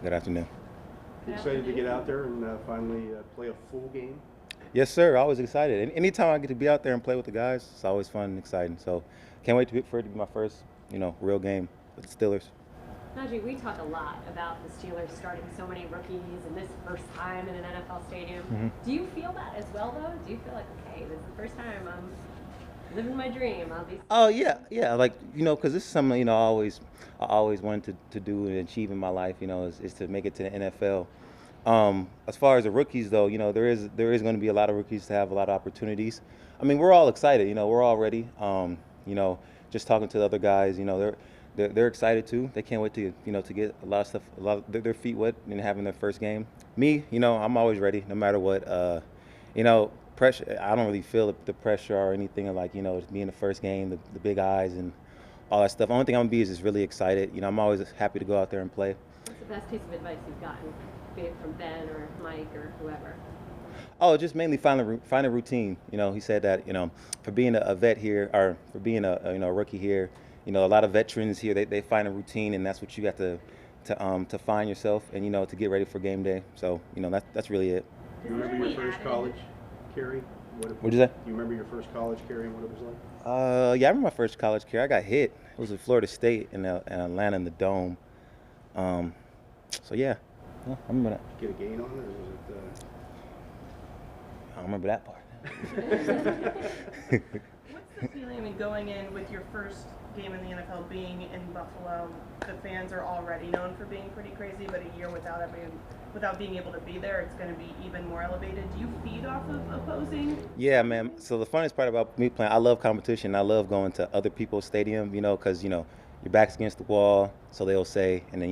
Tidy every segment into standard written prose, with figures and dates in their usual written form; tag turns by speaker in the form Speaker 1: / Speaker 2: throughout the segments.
Speaker 1: Good afternoon.
Speaker 2: You excited to get out there and finally play a full game?
Speaker 1: Yes, sir. Always excited. And anytime I get to be out there and play with the guys, it's always fun and exciting. So can't wait for it to be my first, real game with the Steelers.
Speaker 3: Najee, we talk a lot about the Steelers starting so many rookies and this first time in an NFL stadium. Do you feel that as well, though? Do you feel like, okay, this is the first time I'm living my dream? I'll be.
Speaker 1: Oh yeah. Like because this is something I always wanted to do and achieve in my life. Is to make it to the NFL. As far as the rookies, though, there is going to be a lot of rookies to have a lot of opportunities. I mean, we're all excited. We're all ready. Just talking to the other guys, they're excited too. They can't wait to to get a lot of stuff, their feet wet and having their first game. Me, I'm always ready, no matter what. Pressure. I don't really feel the pressure or anything like it's being the first game, the big eyes and all that stuff. The only thing I'm gonna be is just really excited. I'm always happy to go out there and play.
Speaker 3: What's the best piece of advice you've gotten, be it from Ben or Mike or whoever?
Speaker 1: Oh, just mainly find a routine. He said that for being a vet here or for being a rookie here, a lot of veterans here they find a routine, and that's what you got to find yourself and to get ready for game day. So that's really it.
Speaker 2: You remember your first college carry?
Speaker 1: What'd you say?
Speaker 2: You remember your first college carry and what it was like?
Speaker 1: Yeah, I remember my first college carry. I got hit. It was at Florida State in Atlanta in the Dome. So yeah, I remember that.
Speaker 2: Did you get a gain on it, or was it?
Speaker 1: I don't remember that part.
Speaker 4: What's the feeling, going in with your first game in the NFL, being in Buffalo? The fans are already known for being pretty crazy, but a year without being able to be there, it's going to be even more elevated. Do you feed off of opposing?
Speaker 1: Yeah, man. So the funniest part about me playing, I love competition. I love going to other people's stadium, because, your back's against the wall, so they'll say, and then,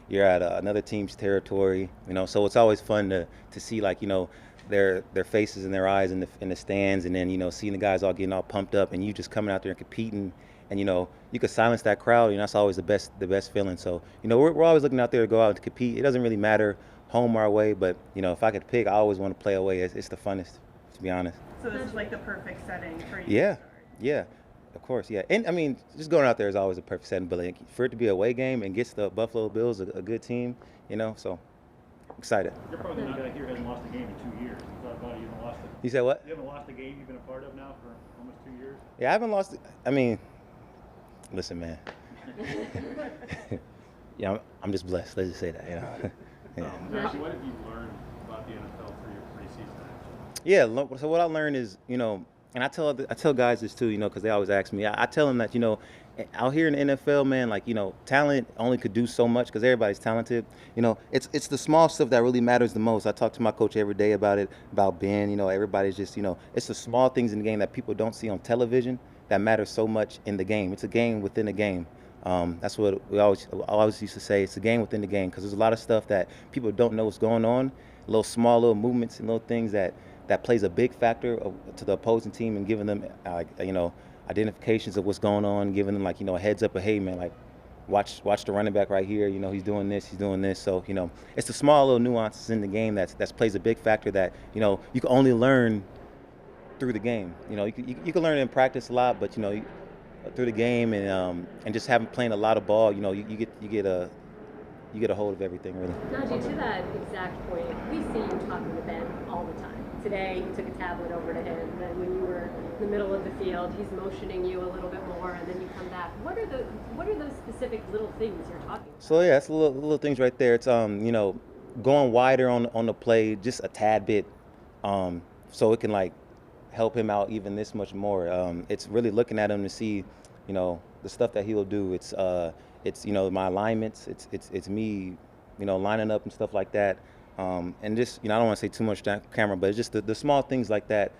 Speaker 1: you're at another team's territory, so it's always fun to see, like, their faces and their eyes in the stands, and then, seeing the guys all getting all pumped up and you just coming out there and competing, and, you could silence that crowd, and that's always the best feeling. So, we're always looking out there to go out and compete. It doesn't really matter home or away, but, if I could pick, I always want to play away. It's the funnest, to be honest.
Speaker 4: So this is like the perfect setting for you.
Speaker 1: Yeah, of course, yeah. And I mean, just going out there is always a perfect setting, but like, for it to be a away game and gets the Buffalo Bills a good team, so excited.
Speaker 5: You're probably the only guy here who hasn't lost a game in 2 years. You thought about it, you haven't lost it.
Speaker 1: You said what?
Speaker 5: You haven't lost a game you've been a part of now for almost 2 years?
Speaker 1: Yeah, I haven't lost. I mean, listen, man. Yeah, I'm just blessed. Let's just say that, Yeah.
Speaker 5: What have you learned about the NFL for your preseason action?
Speaker 1: Yeah, so what I learned is, and I tell guys this too, because they always ask me. I tell them that, out here in the NFL, man, like, talent only could do so much because everybody's talented. It's the small stuff that really matters the most. I talk to my coach every day about it, about Ben. Everybody's just, it's the small things in the game that people don't see on television that matter so much in the game. It's a game within a game. That's what I always used to say. It's a game within the game, because there's a lot of stuff that people don't know what's going on, little movements and little things that plays a big factor to the opposing team, and giving them identifications of what's going on, giving them a heads up of, hey man, like watch the running back right here, he's doing this. So it's the small little nuances in the game that plays a big factor that you can only learn through the game. You can learn in practice a lot, but through the game and just playing a lot of ball, you get a hold of everything, really.
Speaker 3: Najee, to that exact point, we see you talking to Ben all the time. Today, you took a tablet over to him, and then when you were in the middle of the field, he's motioning you a little bit more, and then you come back. What are those specific little things you're talking about?
Speaker 1: So yeah, it's little things right there. It's going wider on the play just a tad bit, so it can help him out even this much more. It's really looking at him to see, the stuff that he'll do. It's my alignments. It's me, lining up and stuff like that. And just, I don't want to say too much down camera, but it's just the small things like that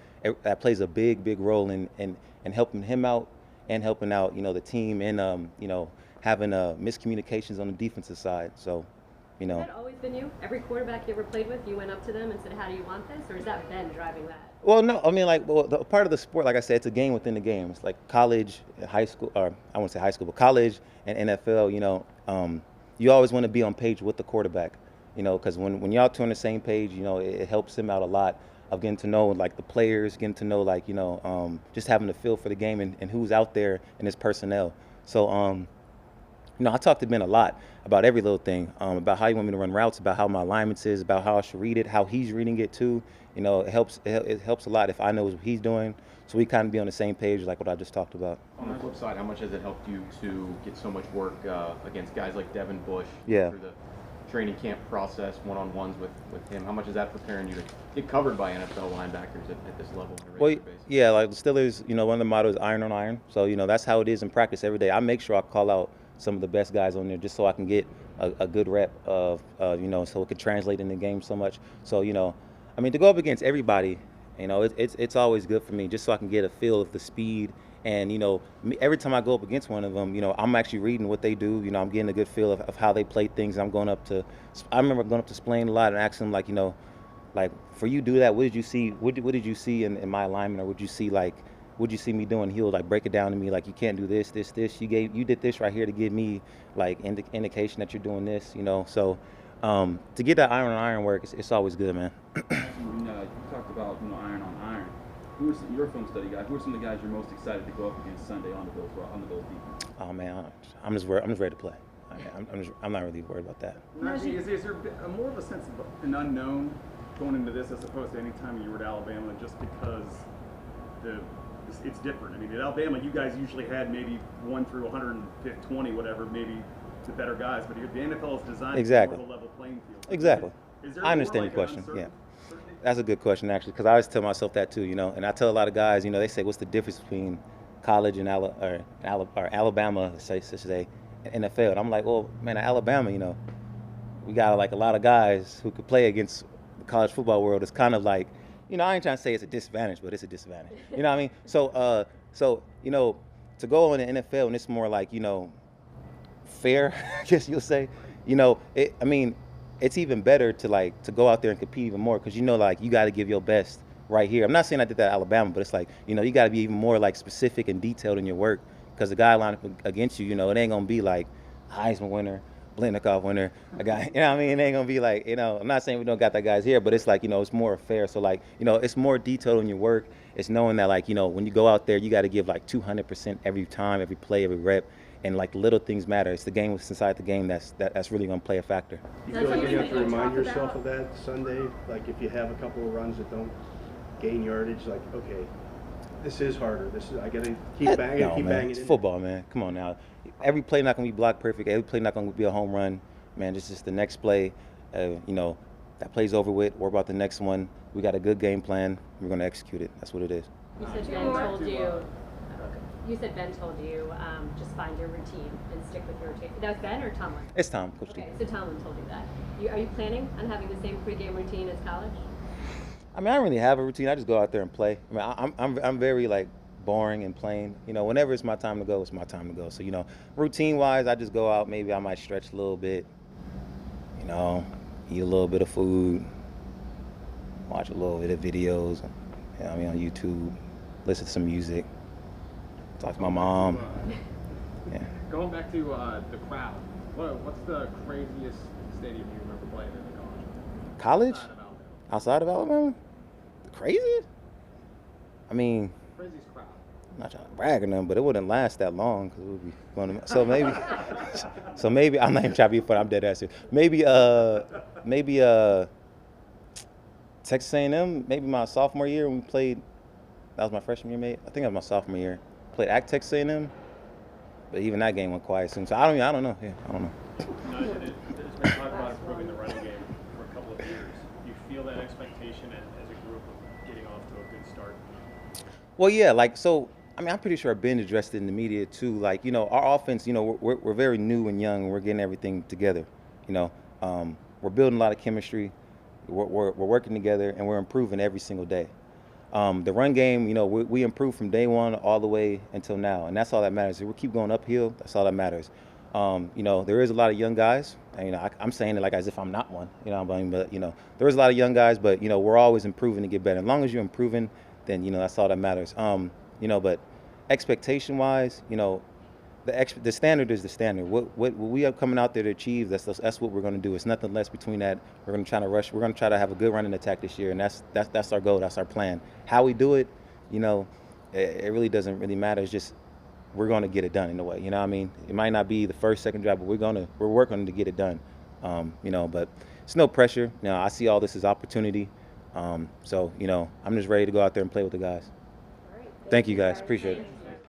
Speaker 1: that plays a big role in helping him out and helping out, the team, and having miscommunications on the defensive side. So,
Speaker 3: Has that always been you? Every quarterback you ever played with, you went up to them and said, "How do you want this?" Or is that Ben driving that?
Speaker 1: Well, no, I mean, the part of the sport, like I said, it's a game within the game. It's like college, high school, or I won't say high school, but college and NFL. You always want to be on page with the quarterback. Because when y'all two on the same page, it helps him out a lot of getting to know the players, getting to know just having a feel for the game and who's out there and his personnel. So I talked to Ben a lot about every little thing, about how you want me to run routes, about how my alignments is, about how I should read it, how he's reading it too. It helps a lot if I know what he's doing, so we kind of be on the same page, like what I just talked about.
Speaker 6: On the flip side, how much has it helped you to get so much work against guys like Devin Bush?
Speaker 1: Yeah.
Speaker 6: Through the training camp process, one-on-ones with him. How much is that preparing you to get covered by NFL linebackers at this level on a
Speaker 1: Well,
Speaker 6: regular basis?
Speaker 1: yeah, like the Steelers, one of the mottos is iron on iron. So, that's how it is in practice every day. I make sure I call out some of the best guys on there just so I can get a good rep of, so it could translate in the game so much. So, to go up against everybody, it's always good for me just so I can get a feel of the speed. And, every time I go up against one of them, I'm actually reading what they do. I'm getting a good feel of how they play things. I remember going up to Splain a lot and asking them, like, for you do that, what did you see? What did you see in my alignment, or what'd you see me doing? He'll like break it down to me, like, you can't do this. You did this right here to give me like indication that you're doing this, So to get that iron on iron work, it's always good, man.
Speaker 7: You talked about iron on iron. You're a film study guy. Who are some of the guys you're most excited to go up against Sunday on the Bills defense?
Speaker 1: Oh man, I'm just ready to play. I'm not really worried about that.
Speaker 5: Najee, is there more of a sense of an unknown going into this as opposed to any time you were at Alabama, just because it's different? I mean, at Alabama, you guys usually had maybe 1 through 120, whatever, maybe the better guys, but the NFL is designed
Speaker 1: Exactly.
Speaker 5: for more of a level playing field.
Speaker 1: Exactly.
Speaker 5: Is there
Speaker 1: I understand
Speaker 5: more
Speaker 1: your
Speaker 5: like
Speaker 1: question. Yeah.
Speaker 5: uncertainty?
Speaker 1: That's a good question, actually, because I always tell myself that too, and I tell a lot of guys, they say, what's the difference between college and Alabama, say NFL? And I'm like, well, man, at Alabama, we got like a lot of guys who could play against the college football world. It's kind of like, I ain't trying to say it's a disadvantage, but it's a disadvantage. You know what I mean? So to go in the NFL and it's more like, fair, I guess you'll say, it's even better to go out there and compete even more, because you got to give your best right here. I'm not saying I did that at Alabama, but it's like, you got to be even more like specific and detailed in your work, because the guy lined up against you, it ain't gonna be like Heisman winner, Blendikoff winner, a guy, It ain't gonna be like, I'm not saying we don't got that guys here, but it's like, it's more fair. So like, it's more detailed in your work. It's knowing that like, when you go out there, you got to give like 200% every time, every play, every rep. And like little things matter. It's the game inside the game that's really going to play a factor.
Speaker 2: You feel like you have to remind yourself of that Sunday? Like if you have a couple of runs that don't gain yardage, like, okay, this is harder. I got to keep banging.
Speaker 1: Man, it's football, man. Come on now. Every play not going to be blocked perfect. Every play not going to be a home run. Man, this is the next play. That play's over with. Worry about the next one. We got a good game plan. We're going to execute it. That's what it is.
Speaker 3: You said Ben told you. You said Ben told you just find your routine and stick with your routine. That was Ben or Tomlin?
Speaker 1: It's Tom, Coach
Speaker 3: Okay,
Speaker 1: D.
Speaker 3: so Tomlin told you that. Are you planning on having the same pregame routine as college?
Speaker 1: I don't really have a routine. I just go out there and play. I'm very like boring and plain. Whenever it's my time to go, it's my time to go. So routine-wise, I just go out. Maybe I might stretch a little bit. Eat a little bit of food. Watch a little bit of videos. On YouTube. Listen to some music. Talk to my mom. Yeah.
Speaker 5: Going back to the crowd, what's the craziest stadium you remember playing in the college?
Speaker 1: College? Outside of Alabama? The craziest?
Speaker 5: Craziest crowd.
Speaker 1: I'm not trying to brag or nothing, but it wouldn't last that long because we'd be going to. So maybe I'm not even trying to be funny. I'm dead ass serious. Maybe Texas A&M. Maybe my sophomore year when we played. That was my freshman year, mate. I think that was my sophomore year. Played at Texas A&M, but even that game went quiet soon. So I don't know. Yeah, I don't know.
Speaker 5: There's been talk about improving the running game for a couple of years. Do you feel that expectation as a group of getting off to a good start?
Speaker 1: Well, yeah, I'm pretty sure Ben addressed it in the media too. Like, our offense, we're very new and young, and we're getting everything together. We're building a lot of chemistry. We're working together, and we're improving every single day. The run game, we improved from day one all the way until now, and that's all that matters. If we keep going uphill, that's all that matters. There is a lot of young guys. And, I'm saying it like as if I'm not one. But there is a lot of young guys, but we're always improving to get better. As long as you're improving, then that's all that matters. But expectation-wise, the standard is the standard. What we are coming out there to achieve, that's what we're going to do. It's nothing less between that. We're going to try to rush. We're going to try to have a good running attack this year, and that's our goal. That's our plan. How we do it, it really doesn't really matter. It's just we're going to get it done in a way. You know what I mean? It might not be the first, second drive, but we're working to get it done. You know, but it's no pressure. You know, I see all this as opportunity. So, you know, I'm just ready to go out there and play with the guys.
Speaker 3: All right.
Speaker 1: Thank you guys. Appreciate it.